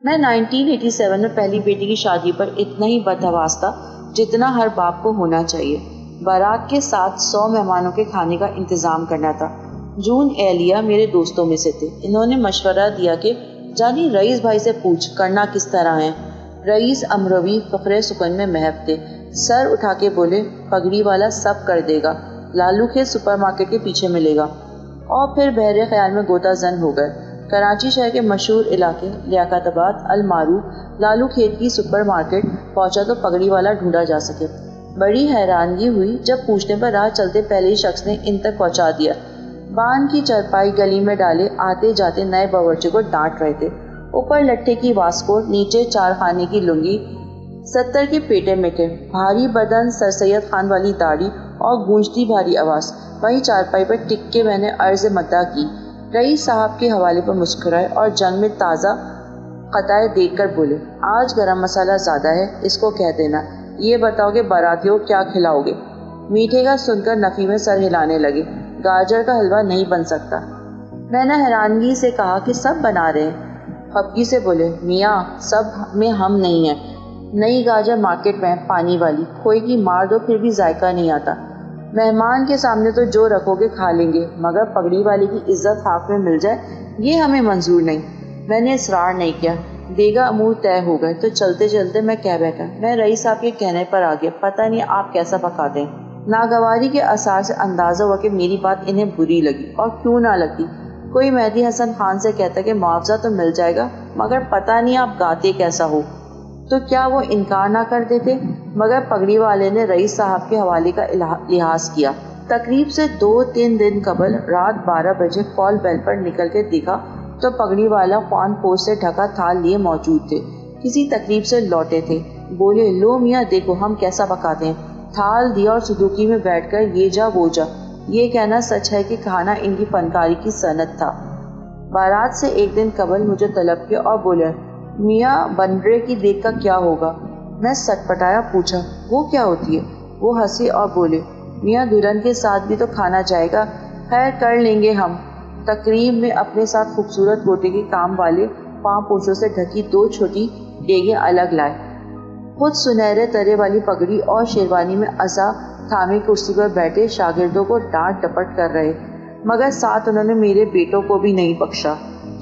میں 1987 میں پہلی بیٹی کی شادی پر اتنا ہی بدحواس تھا جتنا ہر باپ کو ہونا چاہیے۔ بارات کے ساتھ 100 مہمانوں کے کھانے کا انتظام کرنا تھا۔ جون اہلیہ میرے دوستوں میں سے تھے۔ انہوں نے مشورہ دیا کہ جانی رئیس بھائی سے پوچھ کرنا کس طرح ہے۔ رئیس امروی فخر سکون میں محو تھے۔ سر اٹھا کے بولے، پگڑی والا سب کر دے گا، لالو کھیت سپر مارکیٹ کے پیچھے ملے گا۔ اور پھر بحر خیال میں غوطہ زن ہو گئے۔ کراچی شہر کے مشہور علاقے لیاقت آباد المعروف لالو کھیت کی سپر مارکیٹ پہنچا تو پگڑی والا ڈھونڈا جا سکے۔ بڑی حیرانگی ہوئی جب پوچھنے پر راہ چلتے پہلے ہی شخص نے ان تک پہنچا دیا۔ باندھ کی چرپائی گلی میں ڈالے آتے جاتے نئے باورچی کو ڈانٹ رہے تھے۔ اوپر لٹھے کی واسکوٹ، نیچے 4 خانے کی لنگی، 70 کے پیٹے میٹے، بھاری بدن، سر سید خان والی داڑھی اور گونجتی بھاری آواز۔ وہیں چارپائی پر ٹک کے میں نے عرض مداح کی۔ رئیس صاحب کے حوالے پر مسکرائے اور جنگ میں تازہ قطعے دیکھ کر بولے، آج گرم مسالہ زیادہ ہے، اس کو کہہ دینا۔ یہ بتاؤ کہ باراتیوں کیا کھلاؤ گے؟ میٹھے کا سن کر نفی میں سر ہلانے لگے۔ گاجر کا حلوہ نہیں بن سکتا۔ میں نے حیرانگی سے کہا کہ سب بنا رہے ہیں۔ خفگی سے بولے، میاں سب میں ہم نہیں ہیں۔ نئی گاجر مارکیٹ میں پانی والی، کھوئے کی مار دو پھر بھی ذائقہ نہیں آتا۔ مہمان کے سامنے تو جو رکھو گے کھا لیں گے، مگر پگڑی والی کی عزت ہاتھ میں مل جائے یہ ہمیں منظور نہیں۔ میں نے اصرار نہیں کیا۔ دیگا امور طے ہو گئے تو چلتے چلتے میں کہہ بیٹھا، میں رئیس صاحب کے کہنے پر آ گیا، پتہ نہیں آپ کیسا پکا دیں۔ ناگواری کے اثار سے اندازہ ہوا کہ میری بات انہیں بری لگی، اور کیوں نہ لگتی۔ کوئی مہدی حسن خان سے کہتا کہ معاوضہ تو مل جائے گا، مگر پتہ نہیں آپ گاتے کیسا ہو، تو کیا وہ انکار نہ کر دیتے؟ مگر پگڑی والے نے رئیس صاحب کے حوالے کا لحاظ کیا۔ تقریب سے 2-3 دن قبل رات 12 بجے کال بیل پر نکل کے دیکھا تو پگڑی والا خوان پوش سے ڈھکا تھال لیے موجود تھے۔ کسی تقریب سے لوٹے تھے۔ بولے، لو میاں دیکھو ہم کیسا پکاتے ہیں۔ تھال دیا اور صدوقی میں بیٹھ کر یہ جا وہ جا۔ یہ کہنا سچ ہے کہ کھانا ان کی فنکاری کی صنعت تھا۔ بارات سے 1 دن قبل مجھے طلب کیا اور بولے، میاں بنرے کی دیکھ کا کیا ہوگا؟ میں سٹ پٹایا، پوچھا وہ کیا ہوتی ہے؟ وہ ہنسے اور بولے، میاں دلہن کے ساتھ بھی تو کھانا جائے گا، خیر کر لیں گے ہم۔ تقریب میں اپنے ساتھ خوبصورت گوٹے کے کام والے پاؤں پوچھوں سے ڈھکی 2 چھوٹی ڈیگیں الگ لائے۔ خود سنہرے ترے والی پگڑی اور شیروانی میں عصا تھامے کرسی پر بیٹھے شاگردوں کو ڈانٹ ڈپٹ کر رہے، مگر ساتھ انہوں نے میرے بیٹوں کو بھی نہیں بخشا۔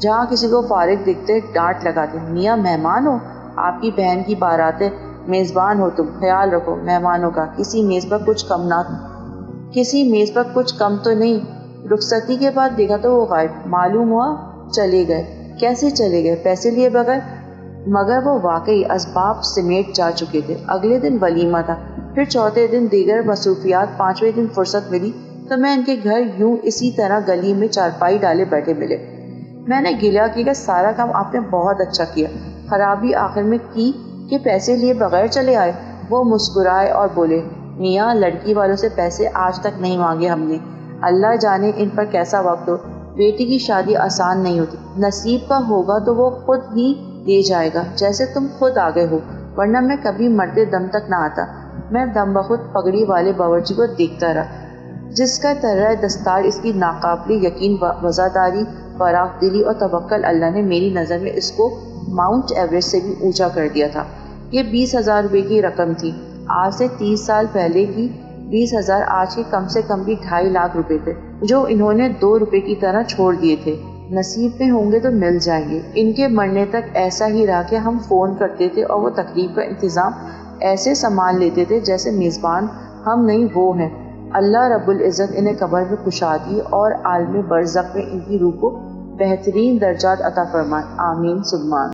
جہاں کسی کو فارغ دکھتے ڈانٹ لگاتے، میاں مہمان ہو، آپ کی بہن کی بارات ہے، میزبان ہو تم، خیال رکھو مہمانوں کا، کسی میز پر کچھ کم تو نہیں۔ رخصتی کے بعد دیکھا تو وہ غائب، معلوم ہوا چلے گئے۔ کیسے چلے گئے؟ پیسے لیے بغیر؟ مگر وہ واقعی اسباب سمیٹ جا چکے تھے۔ اگلے دن ولیمہ تھا، پھر چوتھے دن دیگر مصروفیات، 5ویں دن فرصت ملی تو میں ان کے گھر یوں اسی طرح گلی میں چارپائی ڈالے بیٹھے ملے۔ میں نے گلہ کیا کہ سارا کام آپ نے بہت اچھا کیا، خرابی آخر میں کی کہ پیسے لیے بغیر چلے آئے۔ وہ مسکرائے اور بولے، میاں لڑکی والوں سے پیسے آج تک نہیں مانگے ہم نے، اللہ جانے ان پر کیسا وقت ہو۔ بیٹی کی شادی آسان نہیں ہوتی، نصیب کا ہوگا تو وہ خود ہی دے جائے گا، جیسے تم خود آ گئے ہو، ورنہ میں کبھی مرتے دم تک نہ آتا۔ میں دم بخود پگڑی والے باورچی کو دیکھتا رہا، جس کا طرح دستار، اس کی ناقابل یقین وفاداری، فراخ دلی اور توکل، اللہ نے میری نظر میں اس کو ماؤنٹ ایوریسٹ سے بھی اونچا کر دیا تھا۔ یہ 20,000 روپے کی رقم تھی۔ آج سے 30 سال پہلے کی 20,000 آج کے کم سے کم بھی 2.5 لاکھ روپے تھے، جو انہوں نے 2 روپے کی طرح چھوڑ دیے تھے۔ نصیب میں ہوں گے تو مل جائیں گے۔ ان کے مرنے تک ایسا ہی رہا کہ ہم فون کرتے تھے اور وہ تقریب کا انتظام ایسے سنبھال لیتے تھے جیسے میزبان ہم نہیں وہ ہیں۔ اللہ رب العزت انہیں قبر میں کشادگی اور عالم برزخ میں ان کی روح کو بہترین درجات عطا فرمائے، آمین ثم آمین۔